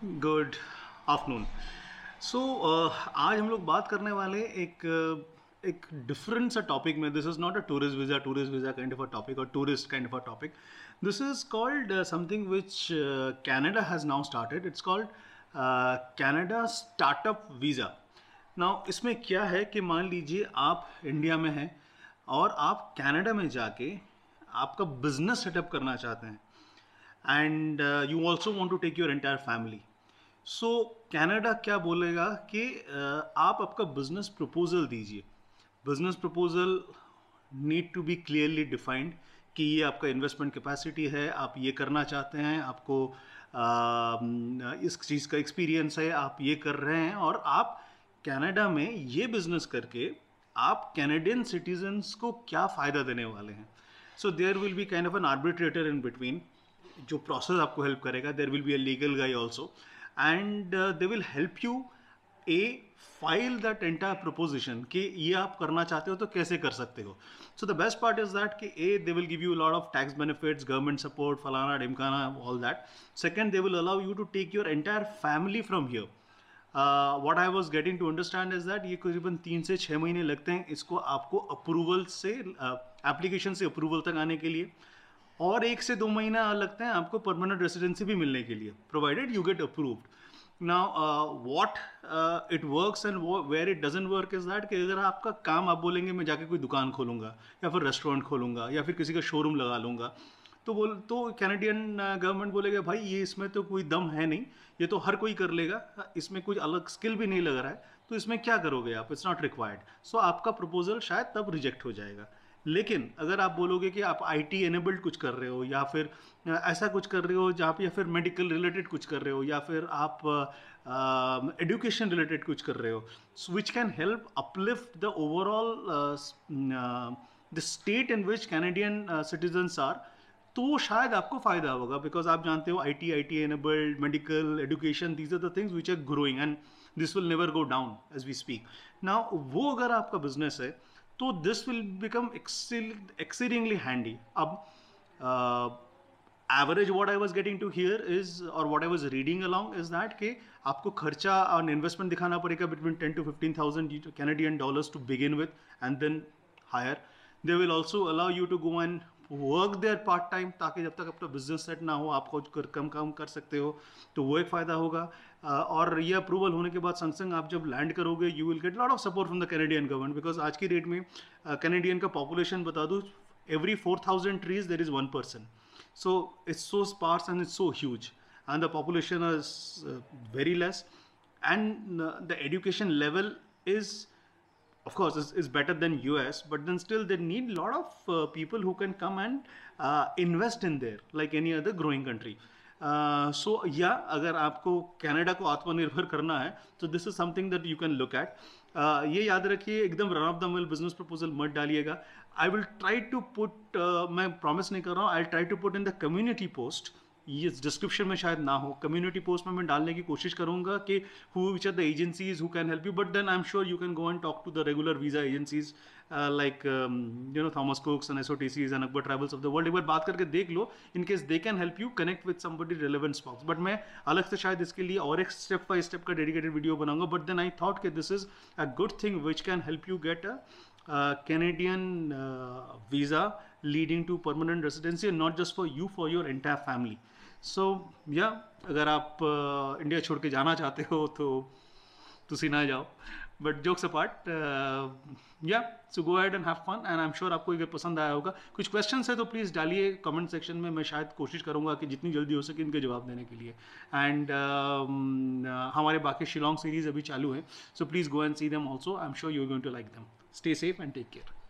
Good afternoon. सो आज हम लोग बात करने वाले एक डिफरेंट सा टॉपिक में। This is not a tourist visa kind of a topic और tourist kind of a topic. This is called something which Canada has now started. It's called Canada startup visa. Now इसमें क्या है कि मान लीजिए आप India में हैं और आप कनाडा में जाके आपका बिजनेस सेटअप करना चाहते हैं and you also want to take your entire family. So Canada क्या बोलेगा कि आप आपका बिजनेस प्रपोजल दीजिए। Business proposal need to be clearly defined कि ये आपका इन्वेस्टमेंट कैपेसिटी है, आप ये करना चाहते हैं, आपको इस चीज़ का एक्सपीरियंस है, आप ये कर रहे हैं और आप कनाडा में ये बिजनेस करके आप कैनेडियन सिटीजन्स को क्या फ़ायदा देने वाले हैं। So there will be kind of an arbitrator in between जो प्रोसेस आपको हेल्प करेगा। There will be a legal guy also and they will help you a file that entire proposition कि ये आप करना चाहते हो तो कैसे कर सकते हो। So the best part is that कि uh they will give you lot of tax benefits, government support, फलाना ढिमकाना, all that. Second, they will allow you to take your entire family from here. What I was getting to understand is that ये करीबन 3 से 6 महीने लगते हैं इसको आपको अप्रूवल से एप्लीकेशन से अप्रूवल तक आने के लिए, और 1 से 2 महीना लगते हैं आपको परमानेंट रेसिडेंसी भी मिलने के लिए, provided you get approved. Now what it works and where it doesn't work is that कि अगर आपका काम आप बोलेंगे मैं जाके कोई दुकान खोलूंगा या फिर रेस्टोरेंट खोलूंगा या फिर किसी का शोरूम लगा लूंगा, तो कैनेडियन गवर्नमेंट बोलेगा भाई ये इसमें तो कोई दम है नहीं, ये तो हर कोई कर लेगा, इसमें कोई अलग स्किल भी नहीं लग रहा है, तो इसमें क्या करोगे आप, इट्स नॉट रिक्वायर्ड। सो आपका प्रपोजल शायद तब रिजेक्ट हो जाएगा। लेकिन अगर आप बोलोगे कि आप आईटी एनेबल्ड कुछ कर रहे हो या फिर ऐसा कुछ कर रहे हो जहाँ पे, या फिर मेडिकल रिलेटेड कुछ कर रहे हो या फिर आप एजुकेशन रिलेटेड कुछ कर रहे हो, which can help uplift the overall the state in which Canadian citizens are, तो शायद आपको फायदा होगा। बिकॉज आप जानते हो I T enabled, medical, education, these are the things which are growing and this will never go down as we speak. Now वो अगर आपका बिजनेस है तो this will become exceedingly handy. अब average what I was getting to hear is, और what I was reading along is that कि आपको खर्चा और इन्वेस्टमेंट दिखाना पड़ेगा between 10 to 15,000 Canadian dollars to begin with and then higher. They will also allow you to go and work there part time, ताकि जब तक अपना बिजनेस सेट ना हो आप कुछ कम काम कर सकते हो, तो वो एक फ़ायदा होगा। और ये अप्रूवल होने के बाद संग संग आप जब लैंड करोगे you will get lot of support from the Canadian government. Because आज की डेट में कैनेडियन का पॉपुलेशन बता दूँ, every 4,000 trees there is one person, so it's so sparse and it's so huge, and the population is very less, and the education level is, of course, is better than US, but then still they need a lot of people who can come and invest in there like any other growing country. सो या अगर आपको Canada को आत्मनिर्भर करना है तो this is something that you can look at. ये याद रखिए, एकदम run of the mill business proposal मत डालिएगा। I will try to put, मैं प्रॉमिस नहीं कर रहा हूँ, I try to put in the community post, ये डिस्क्रिप्शन में शायद ना हो, कम्युनिटी पोस्ट में मैं डालने की कोशिश करूंगा कि who which are the agencies who can help you, but then I am sure you can go and talk to the regular visa agencies like you know Thomas Cooks and SOTCs and Akbar travels of the world. एक बार बात करके देख लो, in case they can help you connect with somebody relevant SPOCs. But मैं अलग से शायद इसके लिए और एक स्टेप बाय स्टेप का डेडिकेटेड वीडियो बनाऊंगा, बट देन आई थॉट कि this is a good thing which can help you get a Canadian visa leading to permanent residency, and not just for you, for your entire family. So yeah, अगर आप India छोड़ के जाना चाहते हो तो तुसी ना जाओ, but jokes apart, yeah so go ahead and have fun, and I am sure आपको ये पसंद आया होगा। कुछ क्वेश्चंस है तो प्लीज़ डालिए कमेंट सेक्शन में, मैं शायद कोशिश करूंगा कि जितनी जल्दी हो सके इनके जवाब देने के लिए। एंड हमारे बाकी शिलोंग सीरीज अभी चालू है, so please go and see them also, I am sure you are going to like them. Stay safe and take care.